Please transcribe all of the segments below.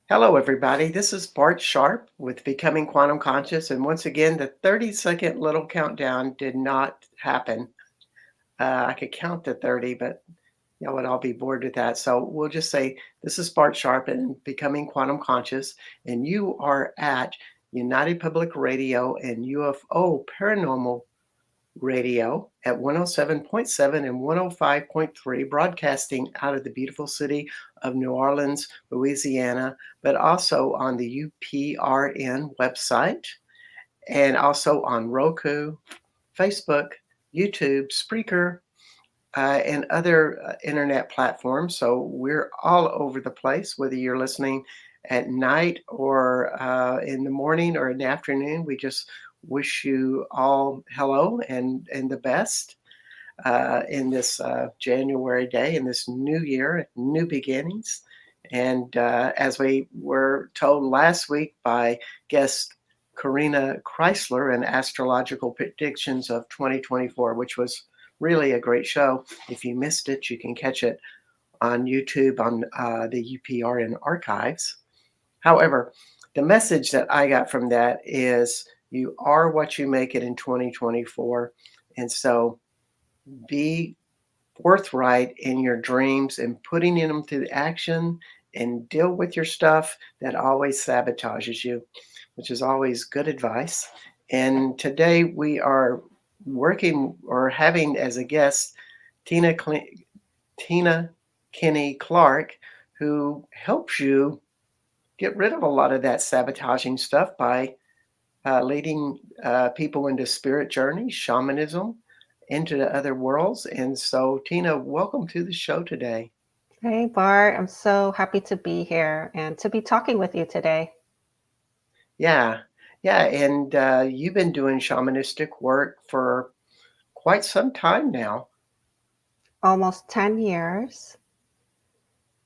Hello, everybody. This is Bart Sharp with Becoming Quantum Conscious. And once again, the 30-second little countdown did not happen. I could count to 30, but y'all would all be bored with that. So we'll just say this is Bart Sharp and Becoming Quantum Conscious. And you are at United Public Radio and UFO Paranormal Radio at 107.7 and 105.3, broadcasting out of the beautiful city of New Orleans, Louisiana, but also on the UPRN website and also on Roku, Facebook, YouTube, Spreaker, and other internet platforms. So we're all over the place, whether you're listening at night or in the morning or in the afternoon. We just wish you all hello and the best in this January day, in this new year, new beginnings. And as we were told last week by guest Karina Chrysler and astrological predictions of 2024, which was really a great show. If you missed it, you can catch it on YouTube on the UPRN archives. However, the message that I got from that is you are what you make it in 2024. And so be forthright in your dreams and putting them to action and deal with your stuff that always sabotages you, which is always good advice. And today we are working or having as a guest Tina Tina Kenny Clarke, who helps you get rid of a lot of that sabotaging stuff by leading people into spirit journeys, shamanism, into the other worlds. And so, Tina, welcome to the show today. Hey, Bart. I'm so happy to be here and to be talking with you today. Yeah, yeah. And you've been doing shamanistic work for quite some time now. Almost 10 years.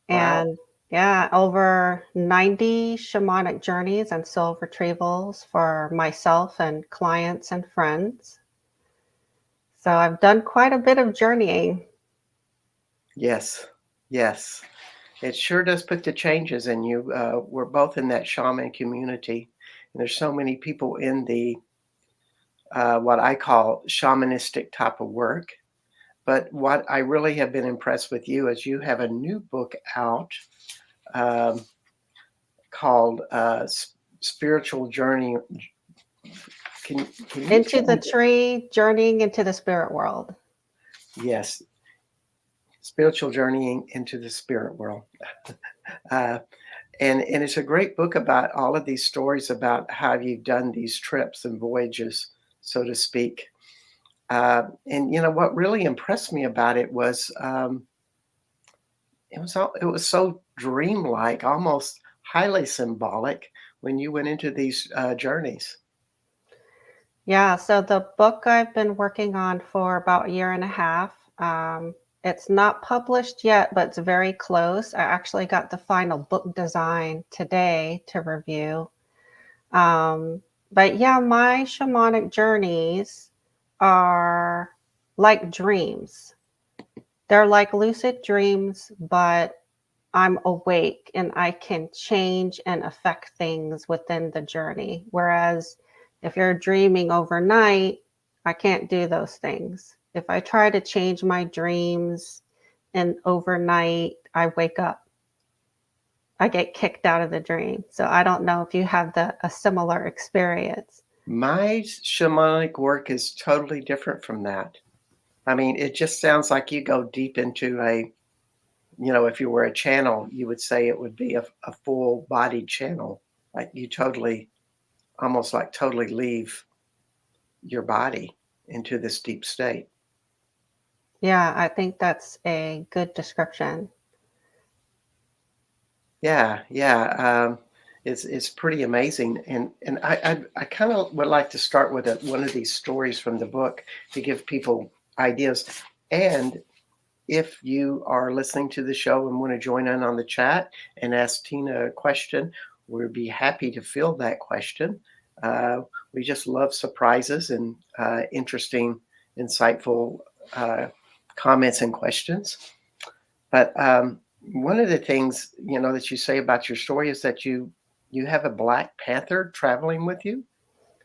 Wow. And yeah, over 90 shamanic journeys and soul retrievals for myself and clients and friends. So I've done quite a bit of journeying. Yes, yes. It sure does put the changes in you. We're both in that shaman community. And there's so many people in the what I call shamanistic type of work. But what I really have been impressed with you is you have a new book out um, called Spiritual Journey. Can you Into tell the me? tree, journeying into the spirit world. Yes, Spiritual Journeying into the Spirit World. Uh, and it's a great book about all of these stories about how you've done these trips and voyages, so to speak. And you know what really impressed me about it was it was so dreamlike, almost highly symbolic when you went into these journeys. Yeah, so the book I've been working on for about a year and a half. It's not published yet, but it's very close. I actually got the final book design today to review. Um, but yeah, my shamanic journeys are like dreams. They're like lucid dreams, but I'm awake and I can change and affect things within the journey. Whereas if you're dreaming overnight, I can't do those things. If I try to change my dreams and overnight, I wake up. I get kicked out of the dream. So I don't know if you have a similar experience. My shamanic work is totally different from that. I mean, it just sounds like you go deep into if you were a channel, you would say it would be a full bodied channel. Like you totally, almost like totally leave your body into this deep state. Yeah, I think that's a good description. Yeah, yeah. It's pretty amazing, and I kind of would like to start with one of these stories from the book to give people ideas. And if you are listening to the show and want to join in on the chat and ask Tina a question, we'd be happy to field that question. Uh, we just love surprises and interesting, insightful uh, comments and questions. But One of the things, that you say about your story is that you have a Black Panther traveling with you?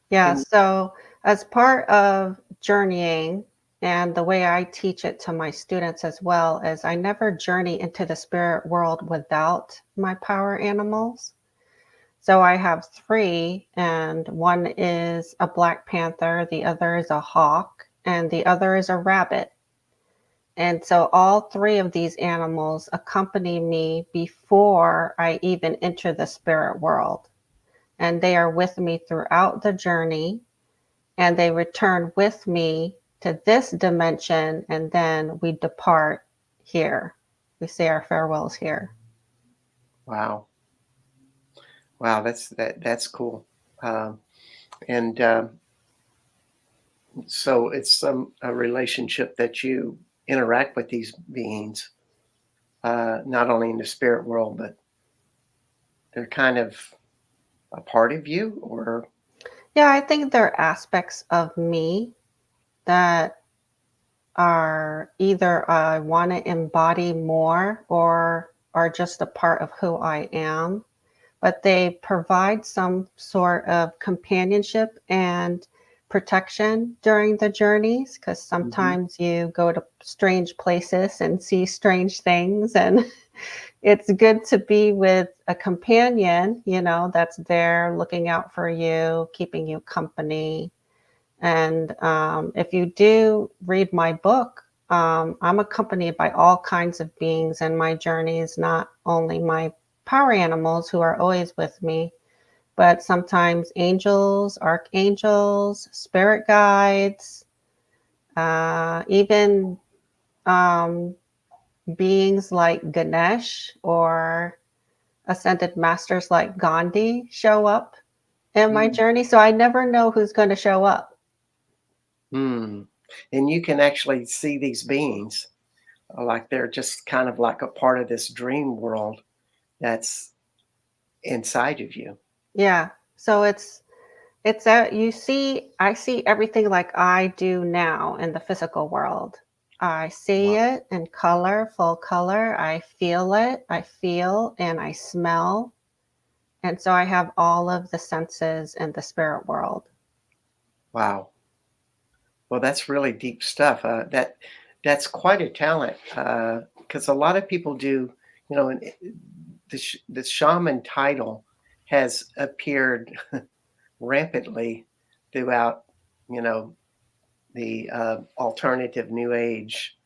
Yeah, Can so as part of journeying, and the way I teach it to my students as well, is I never journey into the spirit world without my power animals. So I have three, and one is a black panther, the other is a hawk, and the other is a rabbit. And so all three of these animals accompany me before I even enter the spirit world. And they are with me throughout the journey, and they return with me to this dimension, and then we depart here. We say our farewells here. Wow. Wow, that's cool. Um, and so it's a relationship that you interact with these beings, not only in the spirit world, but they're kind of a part of you, or Yeah, I think there are aspects of me that are either I want to embody more or are just a part of who I am, but they provide some sort of companionship and protection during the journeys, because Mhm. sometimes you go to strange places and see strange things, and it's good to be with a companion, that's there looking out for you, keeping you company. And if you do read my book, I'm accompanied by all kinds of beings, and my journey is not only my power animals who are always with me, but sometimes angels, archangels, spirit guides, even um, beings like Ganesh or ascended masters like Gandhi show up in my Mm. journey. So I never know who's going to show up. Mm. And you can actually see these beings, like they're just kind of like a part of this dream world that's inside of you. Yeah. So it's a you see I see everything like I do now in the physical world. I see Wow. it in color, full color. I feel it. I feel and I smell. And so I have all of the senses in the spirit world. Wow. Well, that's really deep stuff. That's quite a talent, because a lot of people do. And the shaman title has appeared rampantly throughout, you know, the alternative New Age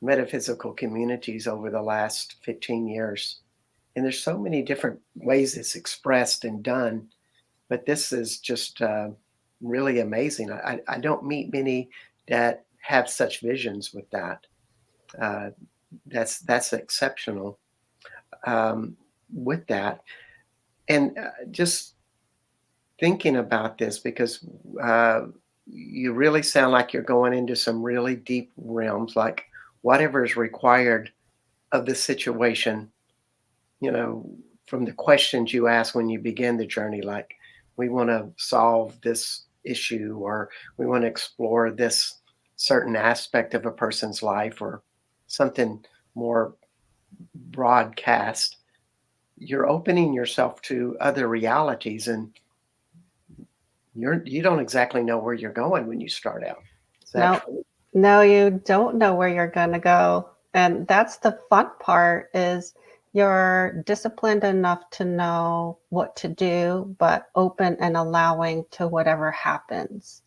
metaphysical communities over the last 15 years. And there's so many different ways it's expressed and done, but this is just really amazing. I don't meet many that have such visions with that. Uh, that's exceptional. Um, with that, and just thinking about this, because uh, you really sound like you're going into some really deep realms, like whatever is required of the situation, you know, from the questions you ask when you begin the journey, like we want to solve this issue, or we want to explore this certain aspect of a person's life, or something more broadcast. You're opening yourself to other realities, and you don't exactly know where you're going when you start out. Is that No, true? no, you don't know where you're going to go. And that's the fun part is you're disciplined enough to know what to do, but open and allowing to whatever happens.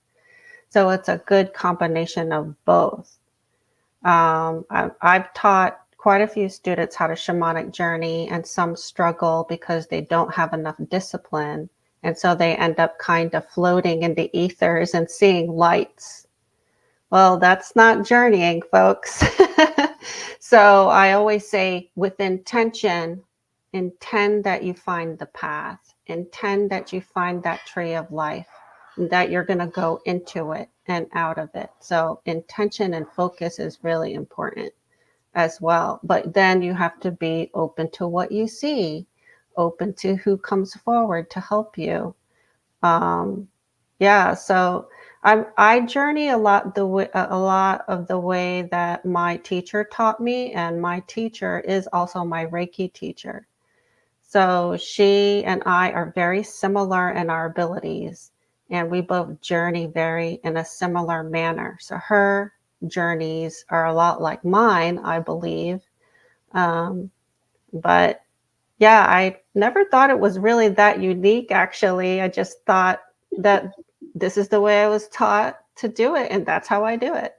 So it's a good combination of both. I've taught quite a few students how to shamanic journey, and some struggle because they don't have enough discipline. And so they end up kind of floating in the ethers and seeing lights. Well, that's not journeying, folks. So I always say with intention, intend that you find the path, intend that you find that tree of life, and that you're going to go into it and out of it. So intention and focus is really important as well. But then you have to be open to what you see, open to who comes forward to help you. Um, yeah, so I journey a lot a lot of the way that my teacher taught me, and my teacher is also my Reiki teacher. So she and I are very similar in our abilities, and we both journey very in a similar manner. So her journeys are a lot like mine, I believe. Um, but yeah, I never thought it was really that unique, actually. I just thought that this is the way I was taught to do it, and that's how I do it.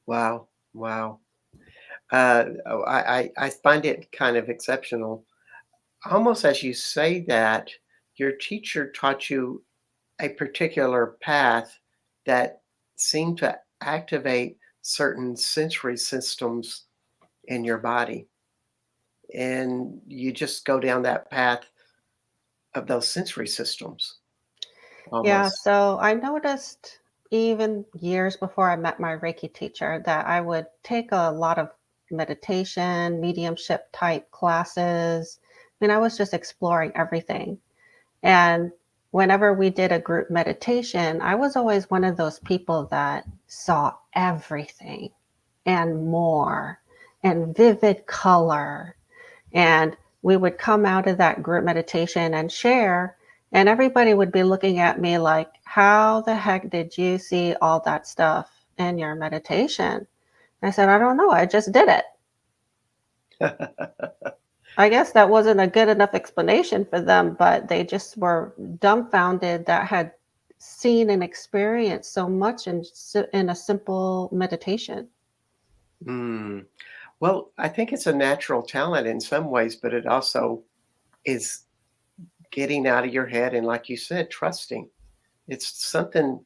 Wow, wow. Oh, I find it kind of exceptional. Almost as you say that, your teacher taught you a particular path that seemed to activate certain sensory systems in your body, and you just go down that path of those sensory systems Yeah, almost. so I noticed even years before I met my Reiki teacher that I would take a lot of meditation, mediumship type classes. I mean, I was just exploring everything. And whenever we did a group meditation, I was always one of those people that saw everything and more and vivid color. And we would come out of that group meditation and share, and everybody would be looking at me like, how the heck did you see all that stuff in your meditation? I said, I don't know. I just did it. I guess that wasn't a good enough explanation for them, but they just were dumbfounded that I had seen and experienced so much in a simple meditation. Mm. Well, I think it's a natural talent in some ways, but it also is getting out of your head and, like you said, trusting. It's something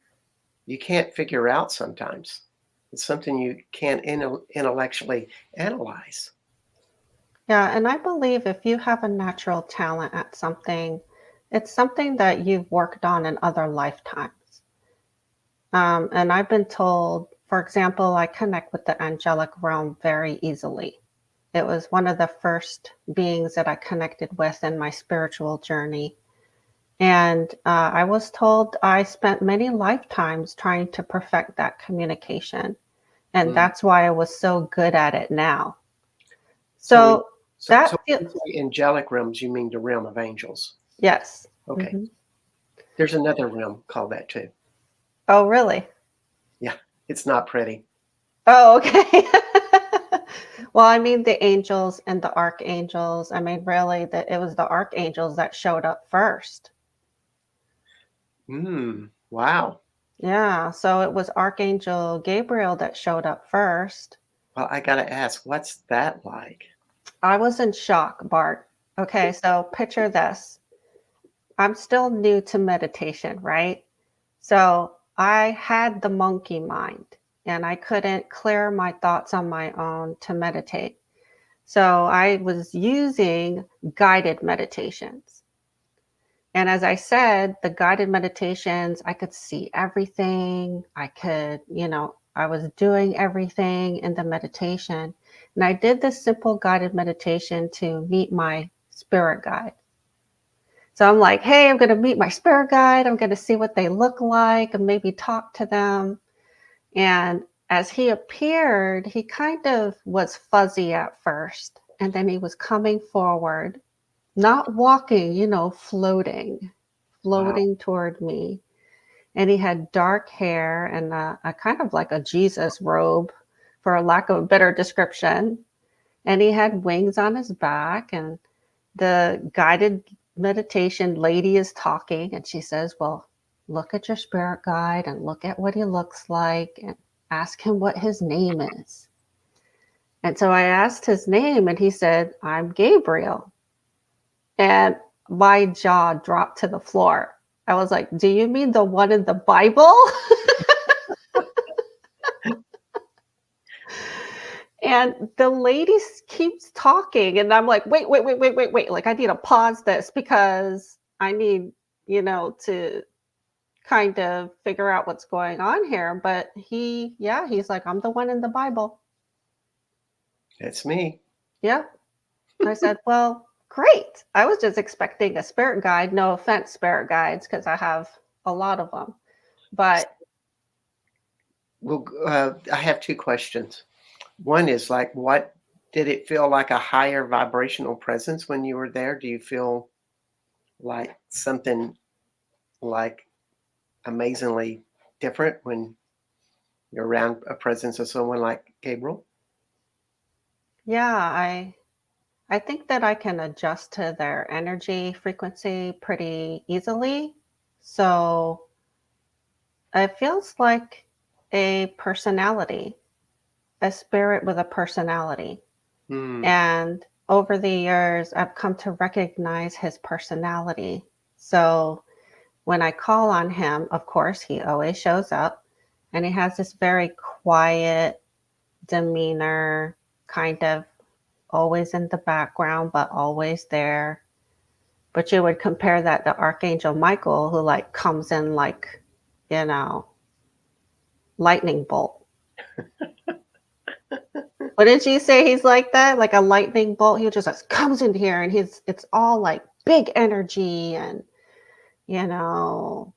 you can't figure out sometimes. It's something you can't intellectually analyze. Yeah, and I believe if you have a natural talent at something, it's something that you've worked on in other lifetimes. And I've been told, for example, I connect with the angelic realm very easily. It was one of the first beings that I connected with in my spiritual journey. And I was told I spent many lifetimes trying to perfect that communication. And Mm. that's why I was so good at it now. So when So so that when you feels, say angelic realms, you mean the realm of angels. yes. Okay. Hmm. There's another realm called that too. Oh, really? Yeah, it's not pretty. Oh, okay. Well, I mean the angels and the archangels. I mean, really, that it was the archangels that showed up first. Wow. Yeah, so it was Archangel Gabriel that showed up first. Well, I gotta ask, what's that like? I was in shock, Bart. Okay, so picture this. I'm still new to meditation, right? So I had the monkey mind and I couldn't clear my thoughts on my own to meditate. So I was using guided meditations. And as I said, the guided meditations, I could see everything. I could, I was doing everything in the meditation. And I did this simple guided meditation to meet my spirit guide. So I'm like, hey, I'm going to meet my spirit guide. I'm going to see what they look like and maybe talk to them. And as he appeared, he kind of was fuzzy at first. And then he was coming forward, not walking, floating, Wow. floating toward me. And he had dark hair and a kind of like a Jesus robe, for a lack of a better description. And he had wings on his back. And the guided meditation lady is talking, and she says, well, look at your spirit guide and look at what he looks like and ask him what his name is. And so I asked his name, and he said, I'm Gabriel. And my jaw dropped to the floor. I was like, do you mean the one in the Bible? And the lady keeps talking, and I'm like, wait, wait, wait, wait, wait, wait. Like, I need to pause this because I need, to kind of figure out what's going on here. But he's like, I'm the one in the Bible. That's me. Yep. I said, well, great. I was just expecting a spirit guide. No offense, spirit guides, because I have a lot of them. But Well, I have two questions. One is like, what did it feel like a higher vibrational presence when you were there? Do you feel like something like amazingly different when you're around a presence of someone like Gabriel? Yeah, I think that I can adjust to their energy frequency pretty easily. So it feels like a personality, a spirit with a personality. Hmm. And over the years, I've come to recognize his personality. So when I call on him, of course, he always shows up and he has this very quiet demeanor, kind of always in the background, but always there. But you would compare that to Archangel Michael, who like comes in like, you know, lightning bolt. What did you say he's like that? Like a lightning bolt? He just like, comes in here and it's all like big energy and, you know,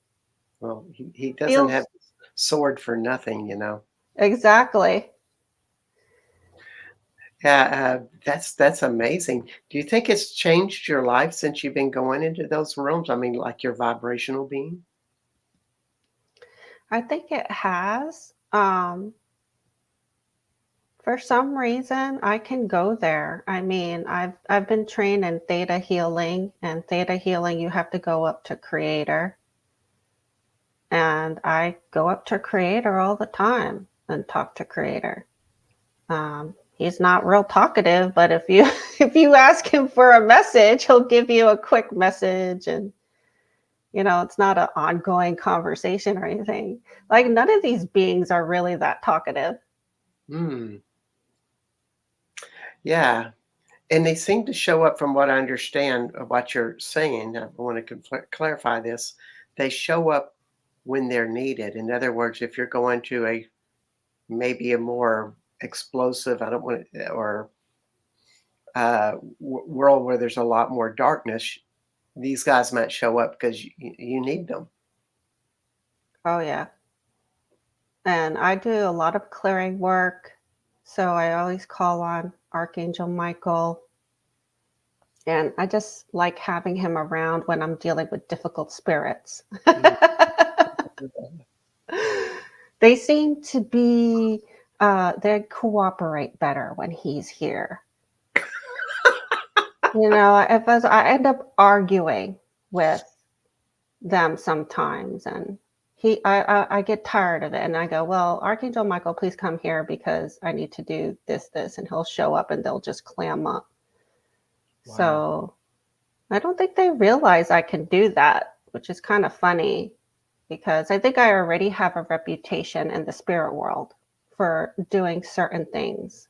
Well, he doesn't have feels sword for nothing, you know. exactly. Yeah, that's amazing. Do you think it's changed your life since you've been going into those rooms? I mean, like your vibrational being? I think it has. For some reason, I can go there. I mean, I've been trained in theta healing, and theta healing, you have to go up to creator. And I go up to creator all the time and talk to creator. He's not real talkative, but if you if you ask him for a message, he'll give you a quick message, and it's not an ongoing conversation or anything. Like none of these beings are really that talkative. Hmm. Yeah. And they seem to show up from what I understand of what you're saying. I want to clarify this. They show up when they're needed. In other words, if you're going to a maybe a more explosive, I don't want to, or world where there's a lot more darkness, these guys might show up because you need them. Oh yeah. And I do a lot of clearing work. So I always call on Archangel Michael. And I just like having him around when I'm dealing with difficult spirits. Mm. They seem to be, they cooperate better when he's here. If I end up arguing with them sometimes, and I get tired of it, and I go, well, Archangel Michael, please come here because I need to do this, and he'll show up and they'll just clam up. Wow. So I don't think they realize I can do that, which is kind of funny because I think I already have a reputation in the spirit world for doing certain things,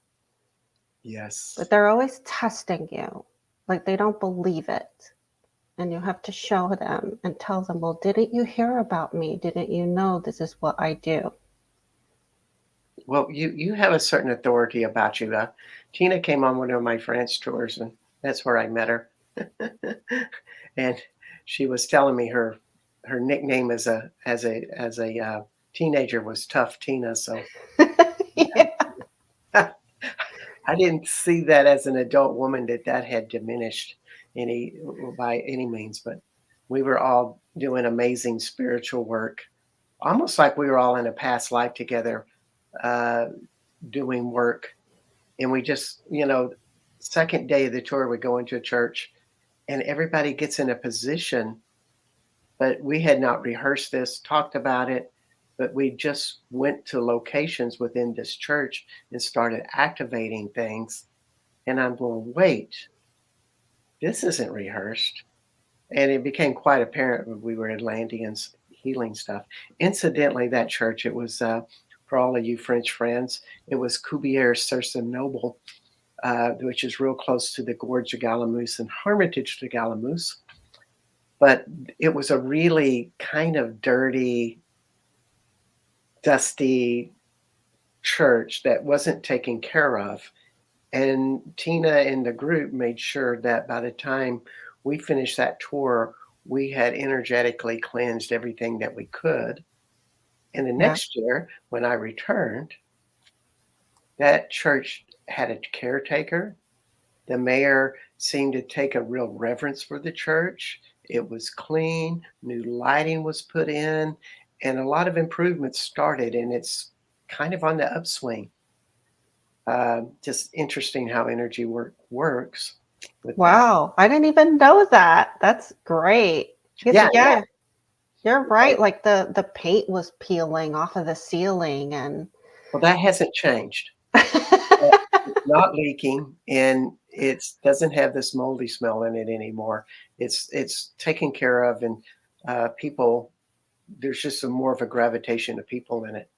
but Yes. they're always testing you. Like they don't believe it. And you have to show them and tell them, well, didn't you hear about me? Didn't you know this is what I do? Well, you have a certain authority about you. Tina came on one of my France tours, and that's where I met her. And she was telling me her nickname as a teenager was Tough Tina. So Yeah. I didn't see that as an adult woman that had diminished any by any means. But we were all doing amazing spiritual work, almost like we were all in a past life together, uh, doing work. And we just, second day of the tour, we go into a church and everybody gets in a position, but we had not rehearsed this, talked about it, but we just went to locations within this church and started activating things. And I'm going, wait, this isn't rehearsed. And it became quite apparent when we were Atlanteans healing stuff. Incidentally, that church, it was, for all of you French friends, it was Cuvier sur Noble, which is real close to the Gorge of Galamoose and Hermitage de Galamoose. But it was a really kind of dirty, dusty church that wasn't taken care of. And Tina and the group made sure that by the time we finished that tour, we had energetically cleansed everything that we could. And the Yeah. next year, when I returned, that church had a caretaker. The mayor seemed to take a real reverence for the church. It was clean, new lighting was put in, and a lot of improvements started, and it's kind of on the upswing. Just interesting how energy works with that. Wow, I didn't even know that. That's great. Because Yeah, yeah. yeah, you're Right. right. Like the paint was peeling off of the ceiling and Well, that hasn't changed. It's not leaking, and it doesn't have this moldy smell in it anymore. It's taken care of, and people. There's just some more of a gravitation of people in it.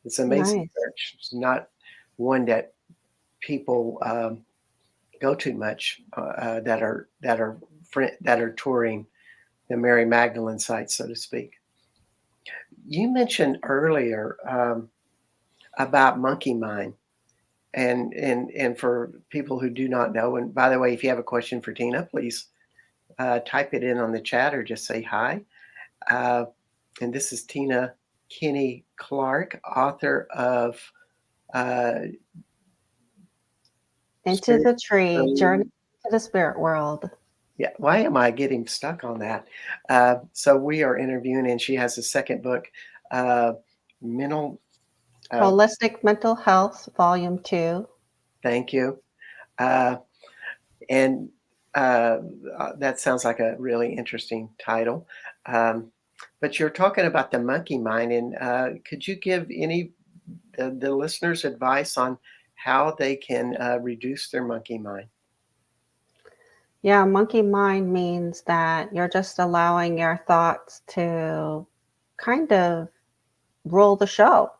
It's an amazing Nice. church. It's not one that people go to much that are touring the Mary Magdalene site, so to speak. You mentioned earlier about monkey mind, and for people who do not know, and by the way, if you have a question for Tina, please type it in on the chat or just say hi. Uh, and this is Tina Kinney Clarke, author of uh, Into Spirit the tree, journey Journey. to the spirit world. Yeah, why am I getting stuck on that? So we are interviewing, and she has a second book, uh, mental. Uh, Holistic Mental Health, Volume 2. Thank you. Uh, and that sounds like a really interesting title. Um, but you're talking about the monkey mind, and could you give the listeners advice on how they can reduce their monkey mind? Yeah, monkey mind means that you're just allowing your thoughts to kind of rule the show.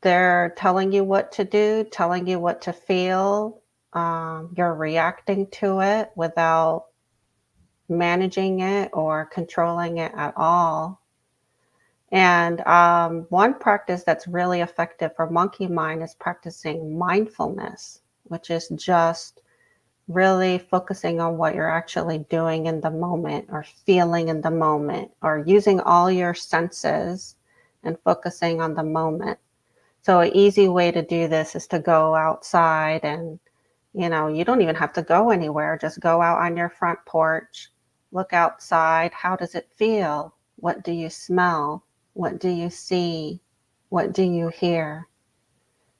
They're telling you what to do, telling you what to feel. You're reacting to it without managing it or controlling it at all. And one practice that's really effective for monkey mind is practicing mindfulness, which is just really focusing on what you're actually doing in the moment or feeling in the moment or using all your senses and focusing on the moment. So an easy way to do this is to go outside and, you don't even have to go anywhere. Just go out on your front porch, look outside. How does it feel? What do you smell? What do you see? What do you hear?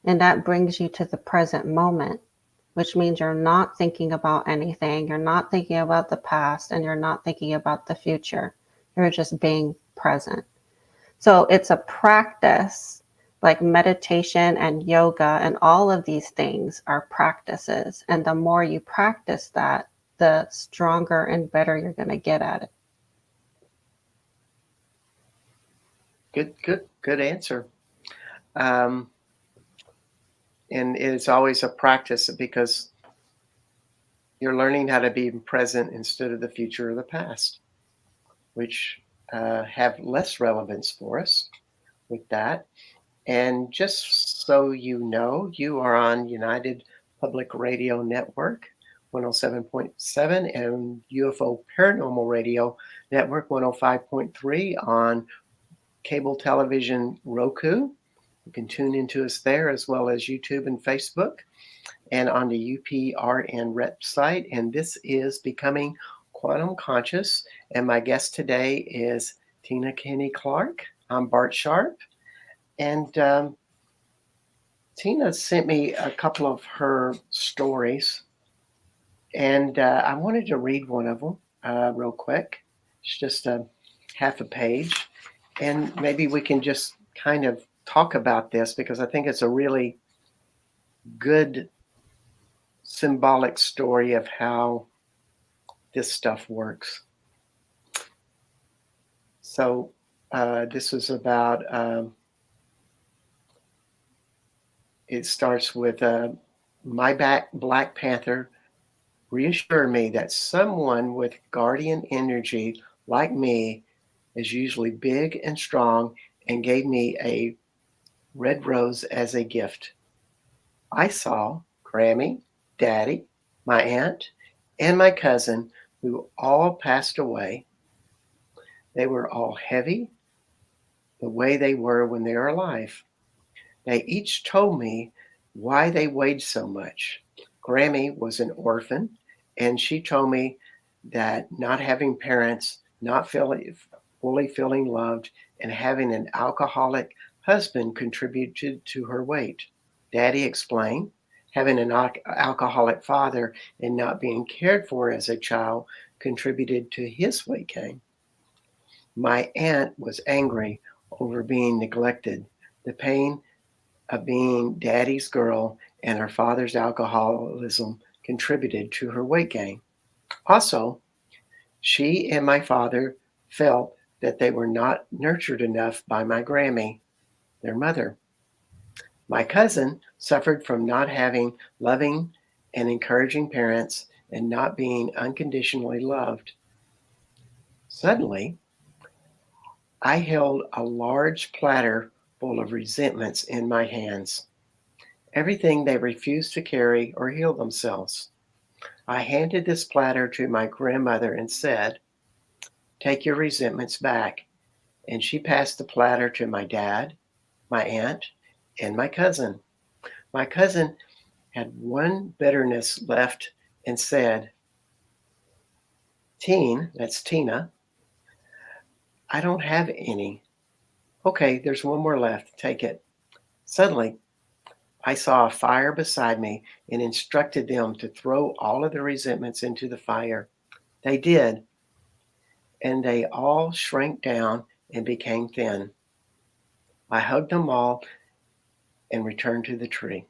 And that brings you to the present moment, which means you're not thinking about anything. You're not thinking about the past and you're not thinking about the future. You're just being present. So it's a practice like meditation and yoga, and all of these things are practices. And the more you practice that, the stronger and better you're going to get at it. Good answer. Um, and it's always a practice because you're learning how to be present instead of the future or the past, which have less relevance for us with that. And just so you know, you are on United Public Radio Network 107.7 and UFO Paranormal Radio Network 105.3 on cable television Roku. You can tune into us there as well as YouTube and Facebook and on the UPRN website. And this is Becoming Quantum Conscious. And my guest today is Tina Kinney Clarke. I'm Bart Sharp. And Tina sent me a couple of her stories. And I wanted to read one of them real quick. It's just a half a page. And maybe we can just kind of talk about this because I think it's a really good symbolic story of how this stuff works. So this is about, it starts with my Black Panther reassured me that someone with guardian energy like me is usually big and strong and gave me a red rose as a gift. I saw Grammy, Daddy, my aunt, and my cousin, who all passed away. They were all heavy, the way they were when they were alive. They each told me why they weighed so much. Grammy was an orphan, and she told me that not having parents, not feeling fully feeling loved, and having an alcoholic husband contributed to her weight. Daddy explained having an alcoholic father and not being cared for as a child contributed to his weight gain. My aunt was angry over being neglected. The pain of being daddy's girl and her father's alcoholism contributed to her weight gain. Also, she and my father felt that they were not nurtured enough by my Grammy, their mother. My cousin suffered from not having loving and encouraging parents and not being unconditionally loved. Suddenly, I held a large platter full of resentments in my hands, everything they refused to carry or heal themselves. I handed this platter to my grandmother and said, "Take your resentments back." And she passed the platter to my dad, my aunt, and my cousin. My cousin had one bitterness left and said, "Teen, that's Tina, I don't have any." "Okay, there's one more left. Take it." Suddenly, I saw a fire beside me and instructed them to throw all of the resentments into the fire. They did, and they all shrank down and became thin. I hugged them all and returned to the tree.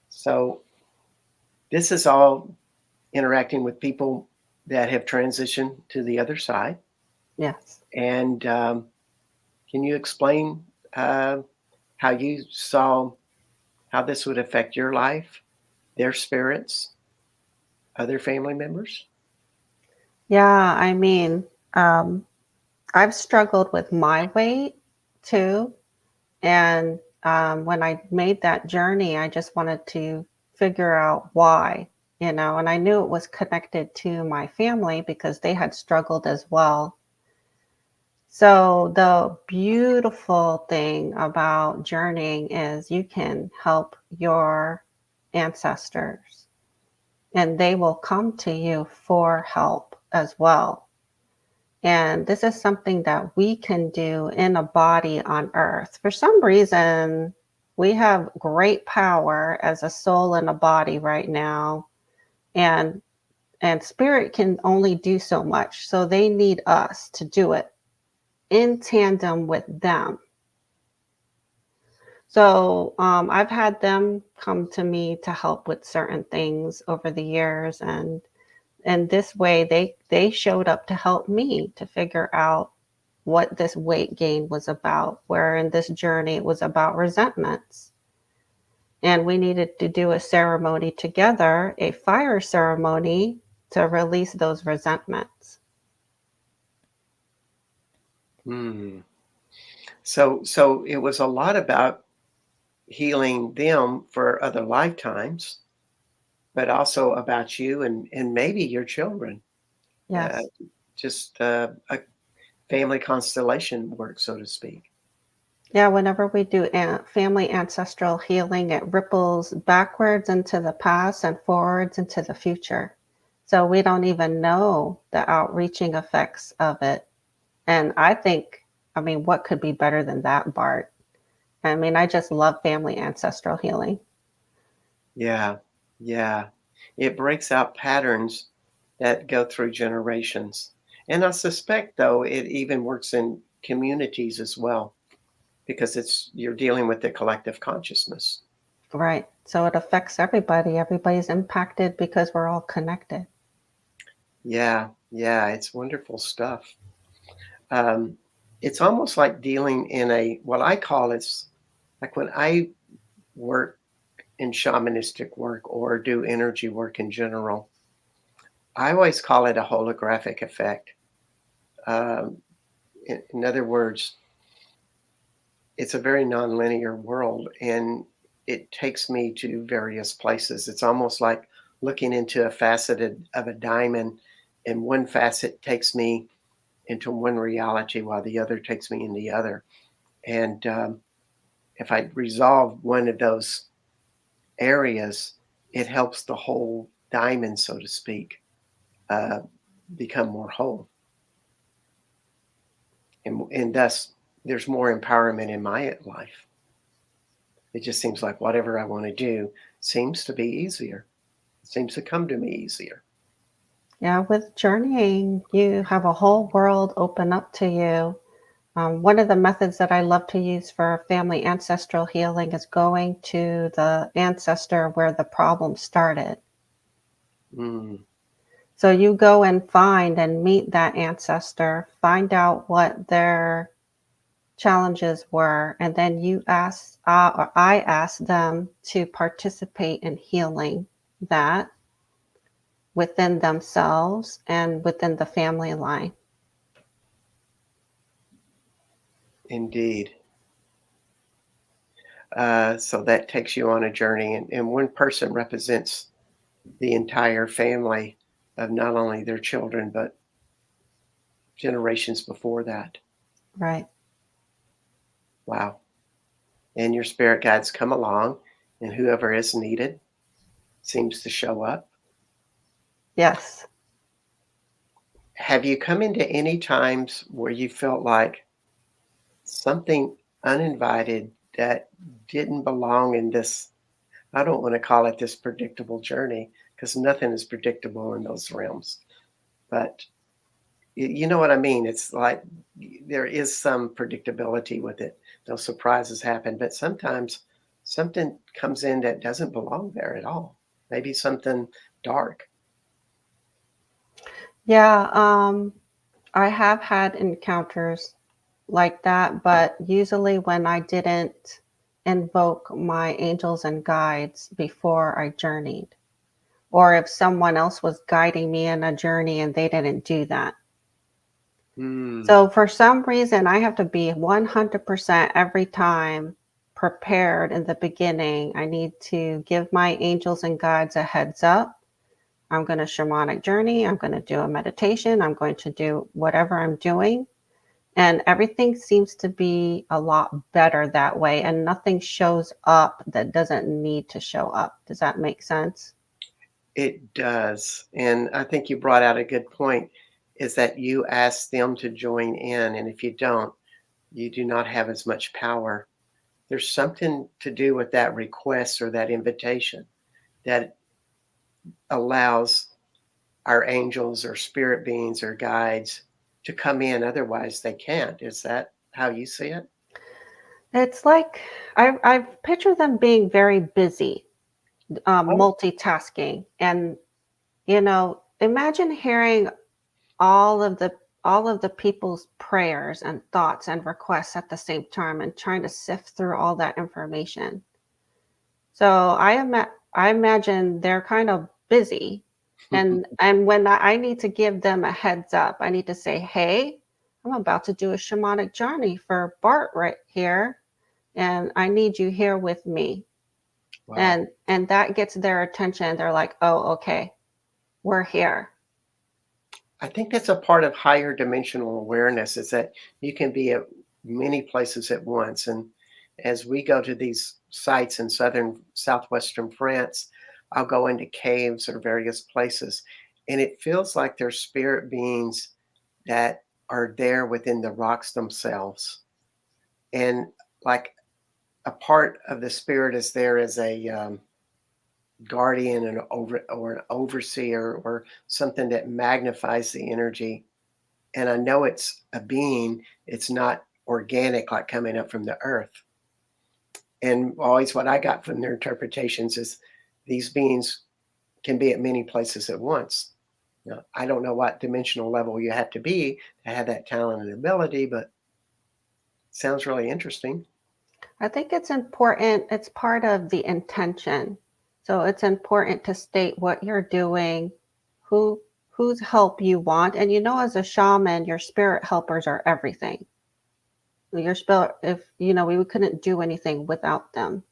So, this is all interacting with people that have transitioned to the other side. Yes. And can you explain how you saw how this would affect your life, their spirits, other family members? Yeah, I mean, um, I've struggled with my weight too. And when I made that journey, I just wanted to figure out why, and I knew it was connected to my family because they had struggled as well. So, the beautiful thing about journeying is you can help your ancestors and they will come to you for help as well. And this is something that we can do in a body on earth. For some reason, we have great power as a soul in a body right now. And spirit can only do so much. So they need us to do it in tandem with them. So I've had them come to me to help with certain things over the years, and this way they showed up to help me to figure out what this weight gain was about. Where in this journey it was about resentments, and we needed to do a ceremony together, a fire ceremony to release those resentments. Hmm. So it was a lot about healing them for other lifetimes, but also about you and maybe your children. Uh, Yes. just a family constellation work, so to speak. Yeah, whenever we do family ancestral healing, it ripples backwards into the past and forwards into the future. So we don't even know the outreaching effects of it. And I mean, what could be better than that, Bart? I mean, I just love family ancestral healing. Yeah, yeah. It breaks out patterns that go through generations. And I suspect, though, it even works in communities as well, because it's you're dealing with the collective consciousness. Right. So it affects everybody. Everybody's impacted because we're all connected. Yeah, yeah, it's wonderful stuff. Um, it's almost like dealing in a what I call it's like when I work in shamanistic work or do energy work in general, I always call it a holographic effect. Um, in other words, it's a very nonlinear world and it takes me to various places. It's almost like looking into a faceted of a diamond, and one facet takes me into one reality while the other takes me in the other. And if I resolve one of those areas, it helps the whole diamond, so to speak, uh, become more whole. And thus, there's more empowerment in my life. It just seems like whatever I want to do seems to be easier, seems to come to me easier. Yeah, with journeying, you have a whole world open up to you. One of the methods that I love to use for family ancestral healing is going to the ancestor where the problem started. Mm, So you go and find and meet that ancestor, find out what their challenges were, and then you ask, or I ask them to participate in healing that within themselves and within the family line. indeed. So that takes you on a journey, and one person represents the entire family of not only their children, but generations before that. Right. Wow. And your spirit guides come along, and whoever is needed seems to show up. Yes. Have you come into any times where you felt like something uninvited that didn't belong in this? I don't want to call it this predictable journey because nothing is predictable in those realms. But you know what I mean? It's like there is some predictability with it. Those surprises happen, but sometimes something comes in that doesn't belong there at all. Maybe something dark. Yeah, I have had encounters like that, but usually when I didn't invoke my angels and guides before I journeyed, or if someone else was guiding me in a journey and they didn't do that. Hmm. So for some reason, I have to be 100% every time prepared in the beginning. I need to give my angels and guides a heads up. I'm going to shamanic journey. I'm going to do a meditation. I'm going to do whatever I'm doing. And everything seems to be a lot better that way. And nothing shows up that doesn't need to show up. Does that make sense? It does. And I think you brought out a good point is that you ask them to join in. And if you don't, you do not have as much power. There's something to do with that request or that invitation that allows our angels or spirit beings or guides to come in. Otherwise, they can't. Is that how you see it? It's like I picture them being very busy, Oh, multitasking. And, imagine hearing all of the all of the people's prayers and thoughts and requests at the same time and trying to sift through all that information. So I imagine they're kind of busy, and when I need to give them a heads up, I need to say, "Hey, I'm about to do a shamanic journey for Bart right here, and I need you here with me." wow. And that gets their attention. They're like, "Oh, okay, we're here." I think that's a part of higher dimensional awareness is that you can be at many places at once. And as we go to these sites in southwestern France, I'll go into caves or various places, and it feels like there's spirit beings that are there within the rocks themselves. And like a part of the spirit is there as a guardian and or an overseer or something that magnifies the energy. And I know it's a being, it's not organic like coming up from the earth. And always what I got from their interpretations is these beings can be at many places at once. Now, I don't know what dimensional level you have to be to have that talent and ability, but it sounds really interesting. I think it's important. It's part of the intention. So it's important to state what you're doing, who whose help you want. And as a shaman, your spirit helpers are everything. Your spirit, if we couldn't do anything without them.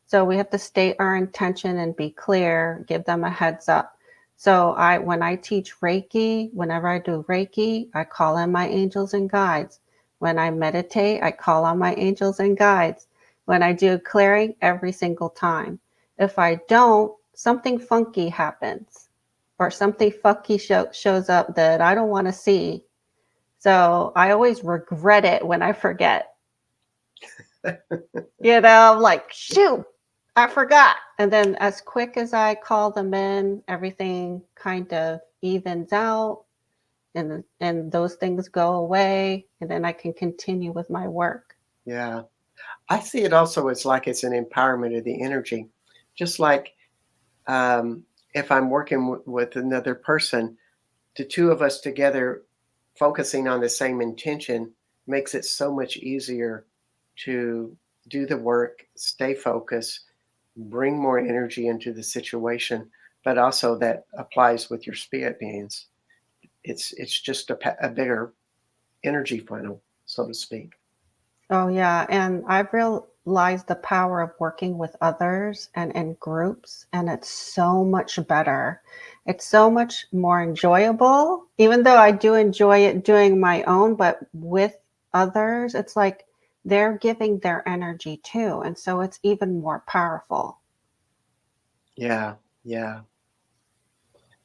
So we have to state our intention and be clear, give them a heads up. So when I teach Reiki, whenever I do Reiki, I call in my angels and guides. When I meditate, I call on my angels and guides. When I do clearing, every single time. If I don't, something funky happens or something funky shows up that I don't want to see. So I always regret it when I forget. I'm like, shoot, I forgot. And then as quick as I call them in, everything kind of evens out and those things go away and then I can continue with my work. Yeah. I see it also as like it's an empowerment of the energy. Just like um, if I'm working with another person, the two of us together focusing on the same intention makes it so much easier to do the work, stay focused, bring more energy into the situation, but also that applies with your spirit beings. It's just a bigger energy funnel, so to speak. Oh yeah, and I've realized the power of working with others and in groups, and it's so much better. It's so much more enjoyable, even though I do enjoy it doing my own, but with others, it's like they're giving their energy too, and so it's even more powerful. Yeah, yeah.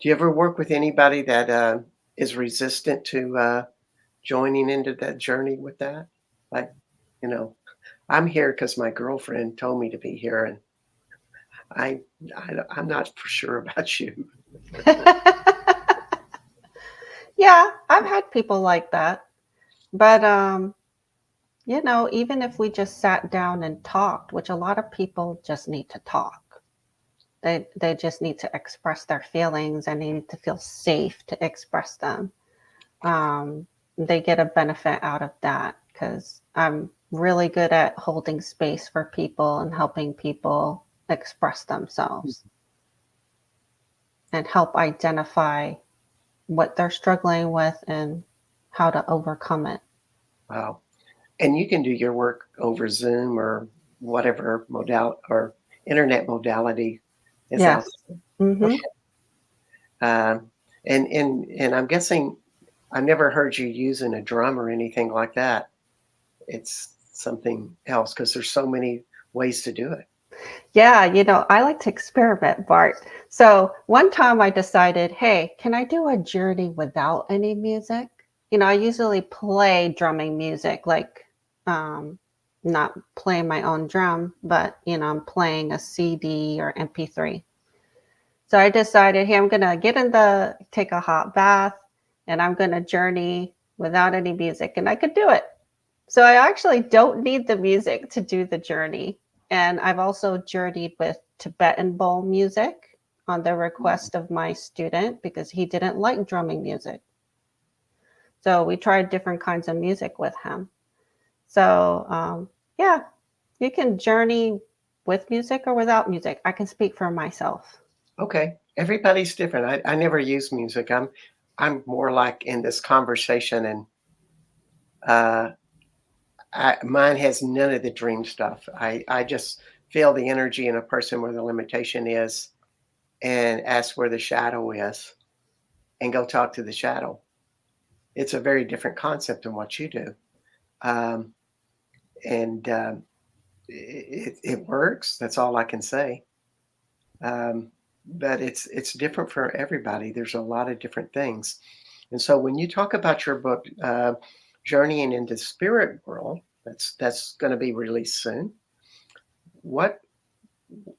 Do you ever work with anybody that is resistant to joining into that journey with that? Like, you know, I'm here because my girlfriend told me to be here, and I, I'm not for sure about you. Yeah, I've had people like that, but even if we just sat down and talked, which a lot of people just need to talk. They just need to express their feelings and they need to feel safe to express them. They get a benefit out of that because I'm really good at holding space for people and helping people express themselves and help identify what they're struggling with and how to overcome it. Wow. And you can do your work over Zoom or whatever modal or internet modality is out Yes. there. Hmm. Okay. And I'm guessing I never heard you using a drum or anything like that. It's something else because there's so many ways to do it. Yeah, I like to experiment, Bart. So one time I decided, hey, can I do a journey without any music? I usually play drumming music, like um, not playing my own drum, but I'm playing a CD or MP3. So I decided, hey, I'm gonna take a hot bath, and I'm gonna journey without any music, and I could do it. So I actually don't need the music to do the journey. And I've also journeyed with Tibetan bowl music on the request of my student because he didn't like drumming music. So we tried different kinds of music with him. So yeah, you can journey with music or without music. I can speak for myself. Okay. Everybody's different. I never use music. I'm more like in this conversation and uh mine has none of the dream stuff. I just feel the energy in a person where the limitation is and ask where the shadow is and go talk to the shadow. It's a very different concept than what you do. Um, and it works. That's all I can say. Um, but it's different for everybody. There's a lot of different things. And so when you talk about your book, Journeying into the Spirit World, that's going to be released soon. What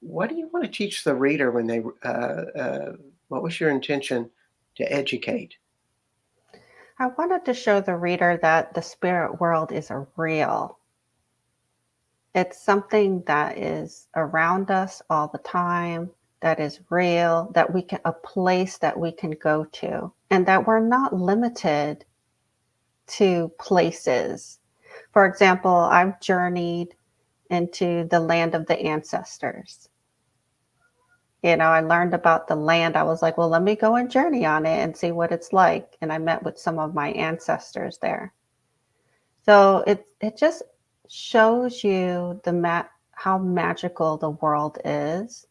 what do you want to teach the reader when they? What was your intention to educate? I wanted to show the reader that the spirit world is a real. It's something that is around us all the time, that is real, a place that we can go to, and that we're not limited to places. For example, I've journeyed into the land of the ancestors. I learned about the land. I was like, well, let me go and journey on it and see what it's like. And I met with some of my ancestors there. So it just shows you how magical the world is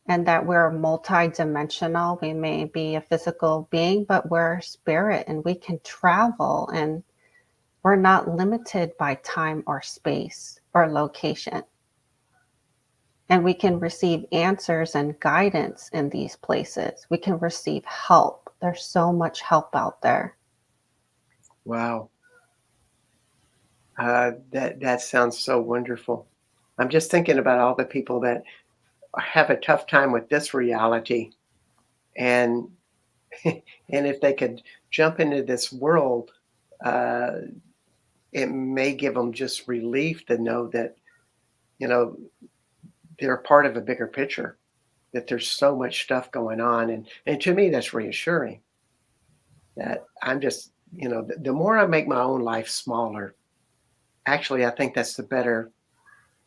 and that we're multidimensional. We may be a physical being, but we're a spirit and we can travel and we're not limited by time or space or location. And we can receive answers and guidance in these places. We can receive help. There's so much help out there. Wow. That sounds so wonderful. I'm just thinking about all the people that have a tough time with this reality, and and if they could jump into this world, uh, it may give them just relief to know that, you know, they're part of a bigger picture, that there's so much stuff going on. And to me, that's reassuring that I'm just, the more I make my own life smaller, actually, I think that's the better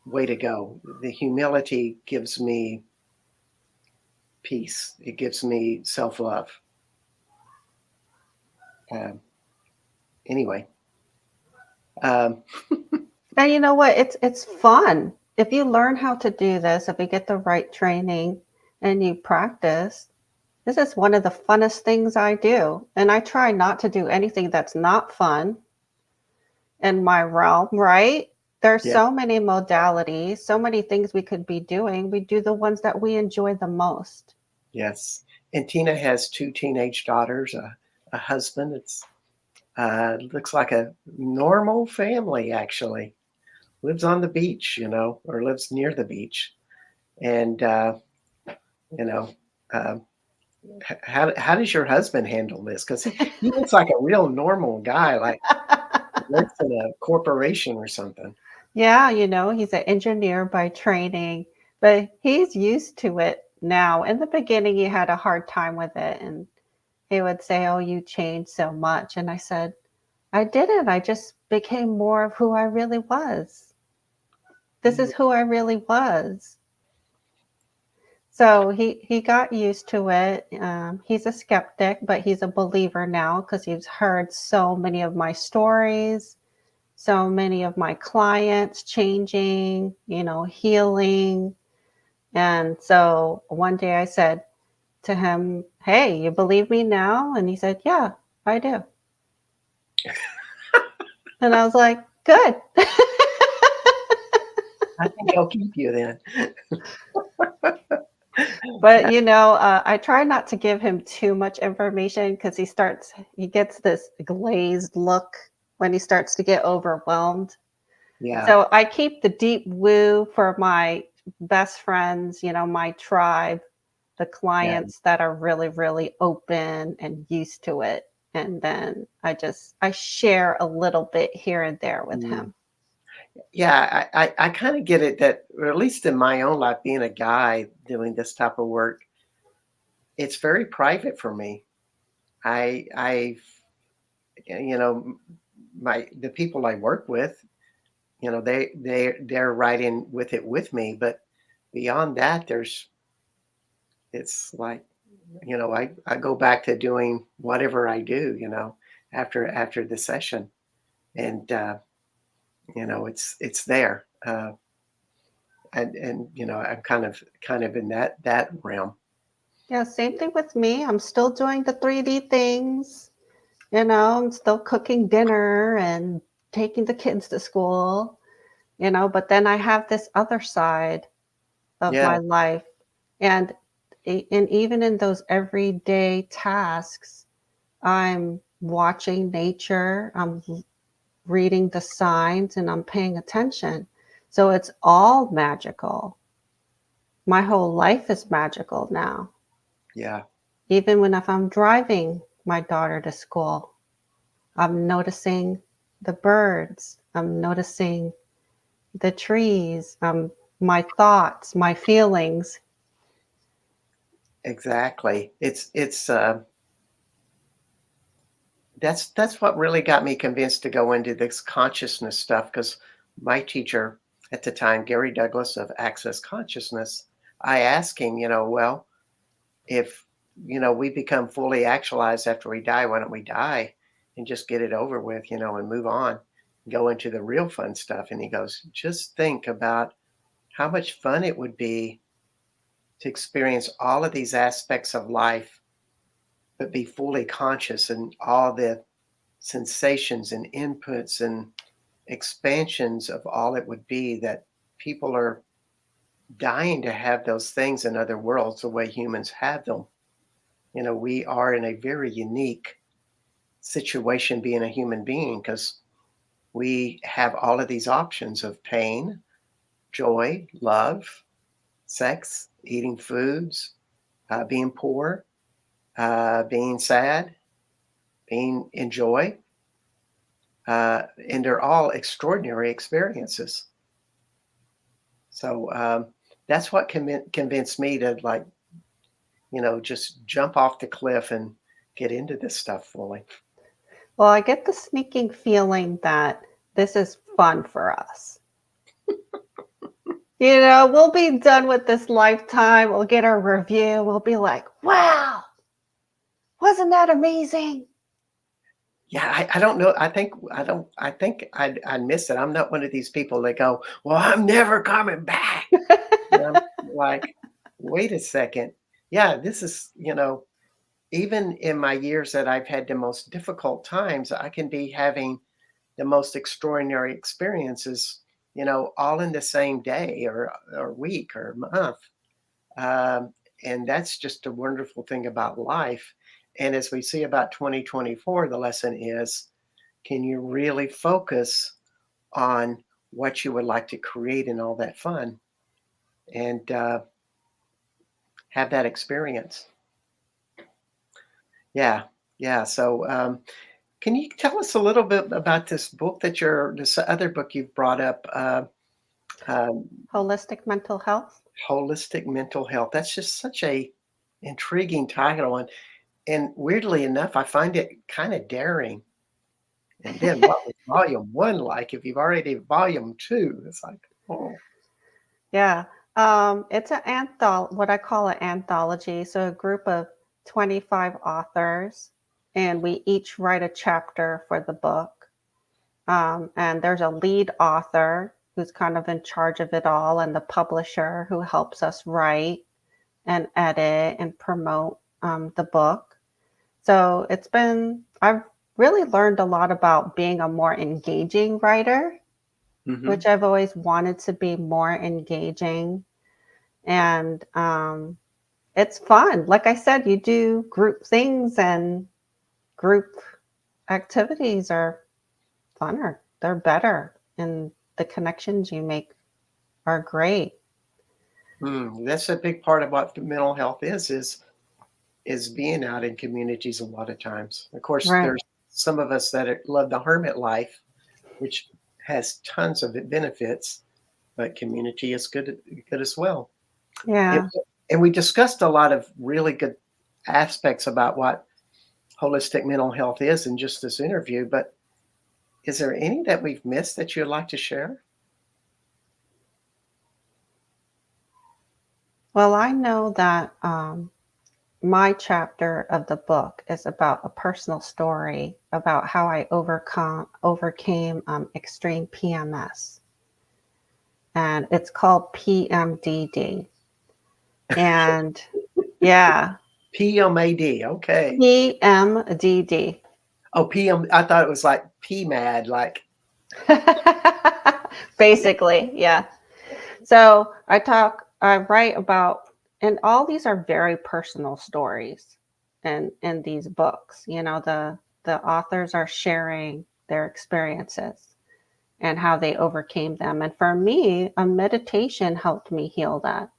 way to go. The humility gives me peace, it gives me self love. Um, anyway, um, And you know what? It's fun. If you learn how to do this, if you get the right training and you practice, this is one of the funnest things I do. And I try not to do anything that's not fun in my realm, right? There's yeah, so many modalities, so many things we could be doing. We do the ones that we enjoy the most. yes. And Tina has two teenage daughters, a husband. It's looks like a normal family, actually. Lives on the beach, or lives near the beach. And, you know, um, how does your husband handle this? Because he looks like a real normal guy, like he works in a corporation or something. Yeah, he's an engineer by training, but he's used to it now. In the beginning, he had a hard time with it. And he would say, "Oh, you changed so much." And I said, "I didn't. I just became more of who I really was. This is who I really was." So he got used to it. He's a skeptic, but he's a believer now because he's heard so many of my stories, so many of my clients changing, healing. And so one day I said to him, "Hey, you believe me now?" And he said, "Yeah, I do." And I was like, "Good." I think I'll keep you then. But I try not to give him too much information because he gets this glazed look when he starts to get overwhelmed. Yeah, So I keep the deep woo for my best friends, my tribe, the yeah. clients that are really, really open and used to it. And then I share a little bit here and there with Mm. him. Yeah, I kind of get it that, or at least in my own life, being a guy doing this type of work, it's very private for me. I, you know, the people I work with, they're right in with it with me. But beyond that, it's like, I go back to doing whatever I do, after the session, and it's there. And I'm kind of in that realm. Yeah, same thing with me. I'm still doing the 3D things. I'm still cooking dinner and taking the kids to school, but then I have this other side of Yeah, my life. And and even in those everyday tasks, I'm watching nature, reading the signs, and I'm paying attention. So it's all magical. My whole life is magical now. yeah, Even when if I'm driving my daughter to school, I'm noticing the birds. I'm noticing the trees, my thoughts, my feelings. exactly. It's that's what really got me convinced to go into this consciousness stuff, because my teacher at the time, Gary Douglas of Access Consciousness, I asked him, well, if we become fully actualized after we die, why don't we die and just get it over with, and move on, go into the real fun stuff? And he goes, just think about how much fun it would be to experience all of these aspects of life, but be fully conscious and all the sensations and inputs and expansions of all it would be that people are dying to have those things in other worlds the way humans have them. We are in a very unique situation being a human being because we have all of these options of pain, joy, love, sex, eating foods, being poor, being sad, being in joy. And they're all extraordinary experiences. So that's what convinced me to, like, just jump off the cliff and get into this stuff fully. Well, I get the sneaking feeling that this is fun for us. We'll be done with this lifetime. We'll get our review. We'll be like, wow, wasn't that amazing? Yeah, I don't know. I think I'd miss it. I'm not one of these people that go, well, I'm never coming back. I'm like, wait a second. Yeah, this is, even in my years that I've had the most difficult times, I can be having the most extraordinary experiences, all in the same day or week or month. Um, and that's just a wonderful thing about life. And as we see about 2024, the lesson is, can you really focus on what you would like to create and all that fun and have that experience? Yeah. Yeah. So, can you tell us a little bit about this other book you've brought up, um, Holistic mental health. Holistic Mental Health? That's just such a intriguing title, and weirdly enough, I find it kind of daring. And then what was volume one like? If you've already volume two, it's like, oh, Yeah. It's what I call an anthology. So a group of 25 authors, and we each write a chapter for the book. And there's a lead author who's kind of in charge of it all, and the publisher who helps us write and edit and promote the book. So I've really learned a lot about being a more engaging writer, hmm, which I've always wanted to be more engaging. And it's fun. Like I said, you do group things, and group activities are funner. They're better. And the connections you make are great. that's a big part of what the mental health is being out in communities a lot of times. Of course, Right. there's some of us that love the hermit life, which has tons of benefits, but community is good as well. It, Yeah. and we discussed a lot of really good aspects about what holistic mental health is in just this interview, but is there any that we've missed that you'd like to share? Well, I know that my chapter of the book is about a personal story about how I overcame extreme PMS, and it's called PMDD. And yeah, PMAD, okay. PMDD. Oh, PM, I thought it was like PMAD, like, Basically, yeah. So I write about, and all these are very personal stories in these books. The authors are sharing their experiences and how they overcame them. And for me, a meditation helped me heal that.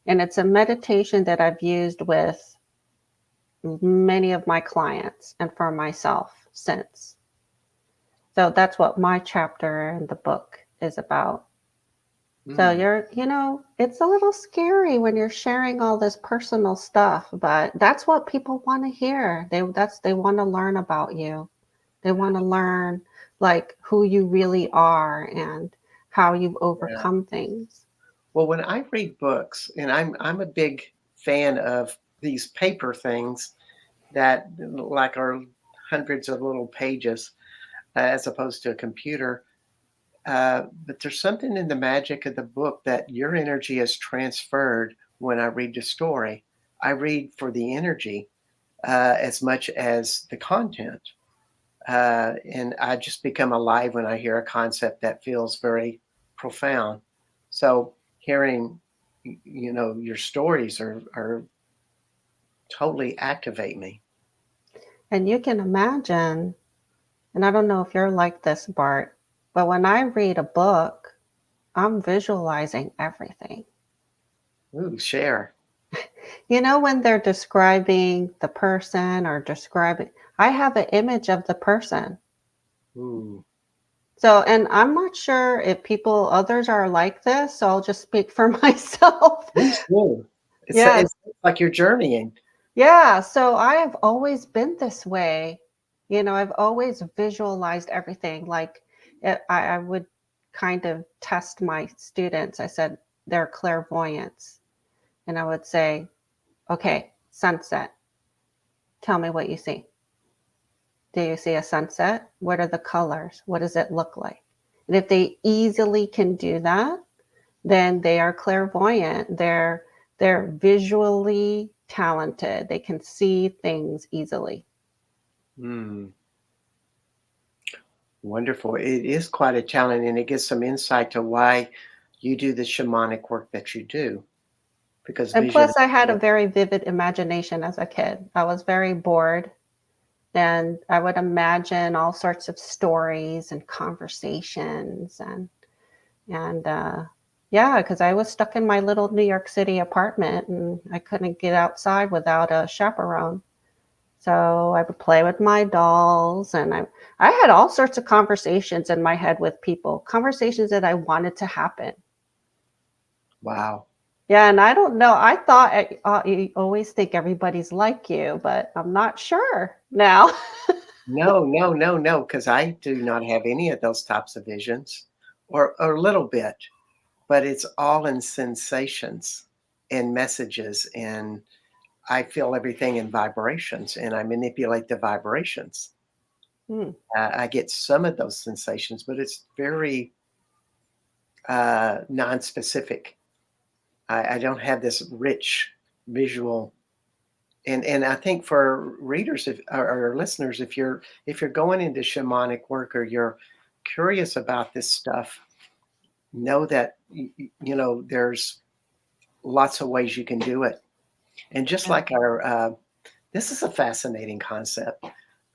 And it's a meditation that I've used with many of my clients and for myself since. So that's what my chapter in the book is about. So mm, it's a little scary when you're sharing all this personal stuff, but that's what people want to hear. They want to learn about you. They want to learn like who you really are and how you've yeah. overcome things. Well, when I read books, and I'm a big fan of these paper things that like are hundreds of little pages as opposed to a computer. But there's something in the magic of the book that your energy is transferred when I read the story. I read for the energy as much as the content. And I just become alive when I hear a concept that feels very profound. So hearing, your stories are totally activate me. And you can imagine, and I don't know if you're like this, Bart, but when I read a book, I'm visualizing everything. Ooh, share. You know, when they're describing the person or describing, I have an image of the person. Ooh, So, and I'm not sure if others are like this, so I'll just speak for myself. please do. Yes. It's like you're journeying. Yeah. So I have always been this way. You know, I've always visualized everything. Like I would kind of test my students. I said, they're clairvoyants. And I would say, okay, sunset. Tell me what you see. Do you see a sunset? What are the colors? What does it look like? And if they easily can do that, then they are clairvoyant. They're visually talented. They can see things easily. Mm, wonderful. It is quite a challenge, and it gives some insight to why you do the shamanic work that you do, because And vision. plus, I had a very vivid imagination as a kid. I was very bored, and I would imagine all sorts of stories and conversations and yeah, because I was stuck in my little New York City apartment and I couldn't get outside without a chaperone. So I would play with my dolls and I had all sorts of conversations in my head with people, conversations that I wanted to happen. Wow. Yeah, and I don't know. I thought you always think everybody's like you, but I'm not sure now. No, no, no, no, because I do not have any of those types of visions, or a little bit, but it's all in sensations and messages, and I feel everything in vibrations, and I manipulate the vibrations. Hmm. I get some of those sensations, but it's very non-specific. I don't have this rich visual, and I think for readers or listeners, if you're going into shamanic work or you're curious about this stuff, know that there's lots of ways you can do it. And just Yeah. like this is a fascinating concept.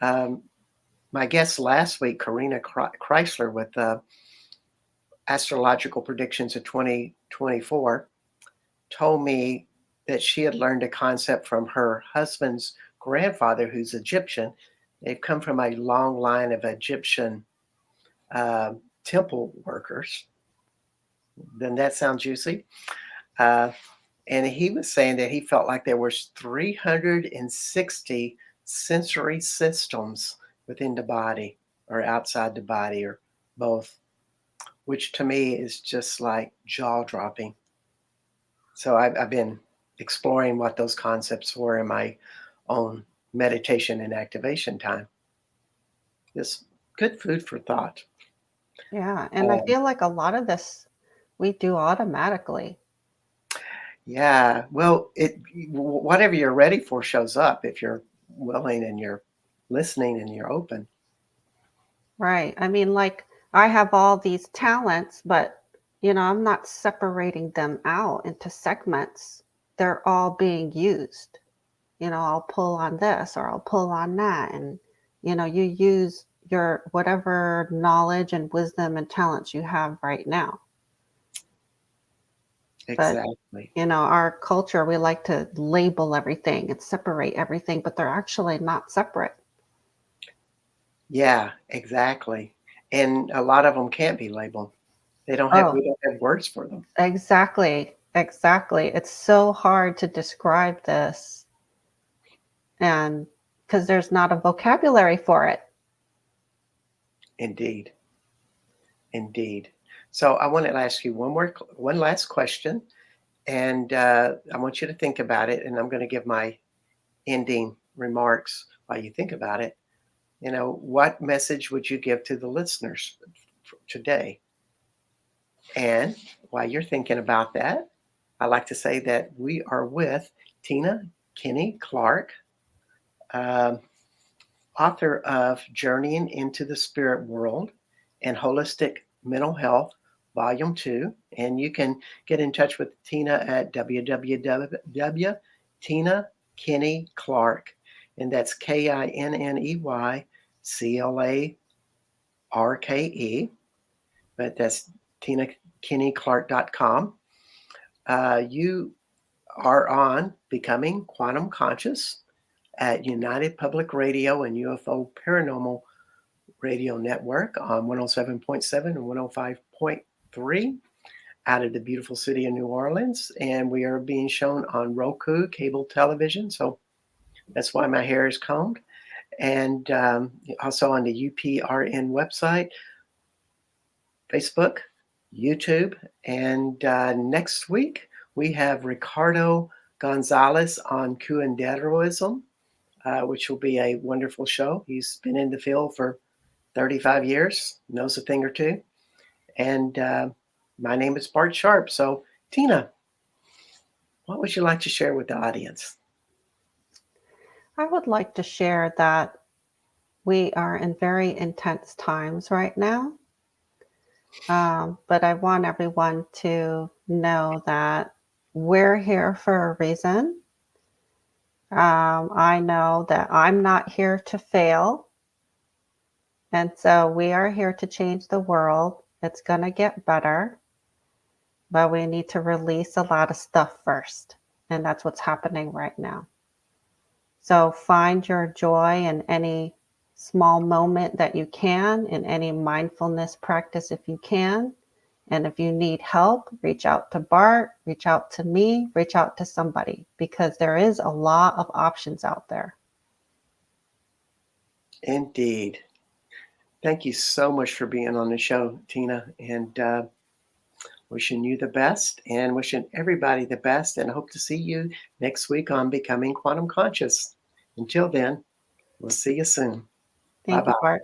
Um, my guest last week, Karina Chrysler, with astrological predictions of 2024, told me that she had learned a concept from her husband's grandfather, who's Egyptian. They've come from a long line of Egyptian uh, temple workers. Doesn't that sound juicy? Uh, and he was saying that he felt like there was 360 sensory systems within the body or outside the body or both, which to me is just like jaw dropping. So I've been exploring what those concepts were in my own meditation and activation time. It's good food for thought. Yeah. And I Um, feel like a lot of this we do automatically. yeah, well, whatever you're ready for shows up if you're willing and you're listening and you're open. Right. I mean, like I have all these talents, but I'm not separating them out into segments. They're all being used. I'll pull on this or I'll pull on that. And, you use your whatever knowledge and wisdom and talents you have right now. But, Exactly. our culture, we like to label everything and separate everything, but they're actually not separate. Yeah, exactly. And a lot of them can't be labeled. Oh, We don't have words for them. exactly. Exactly. It's so hard to describe this and because there's not a vocabulary for it. Indeed. Indeed. So I want to ask you one last question, and I want you to think about it. And I'm going to give my ending remarks while you think about it. What message would you give to the listeners today? And while you're thinking about that, I like to say that we are with Tina Kinney Clarke, um, author of Journeying into the Spirit World and Holistic Mental Health, Volume 2. And you can get in touch with Tina at www.tinakinneyclarke, and that's KINNEYCLARKE, but that's tinakinneyclarke.com. You are on Becoming Quantum Conscious at United Public Radio and UFO Paranormal Radio Network on 107.7 and 105.3 out of the beautiful city of New Orleans. And we are being shown on Roku cable television. So that's why my hair is combed. And also on the UPRN website, Facebook, YouTube. And next week, we have Ricardo Gonzalez on Curanderism, which will be a wonderful show. He's been in the field for 35 years, knows a thing or two. And my name is Bart Sharp. So, Tina, what would you like to share with the audience? I would like to share that we are in very intense times right now. But I want everyone to know that we're here for a reason. I know that I'm not here to fail. And so we are here to change the world. It's going to get better, but we need to release a lot of stuff first. And that's what's happening right now. So find your joy in any small moment that you can, in any mindfulness practice if you can. And if you need help, reach out to Bart, reach out to me, reach out to somebody, because there is a lot of options out there. Indeed. Thank you so much for being on the show, Tina, and wishing you the best and wishing everybody the best, and I hope to see you next week on Becoming Quantum Conscious. Until then, we'll see you soon. Thank Bye-bye. you, Bart.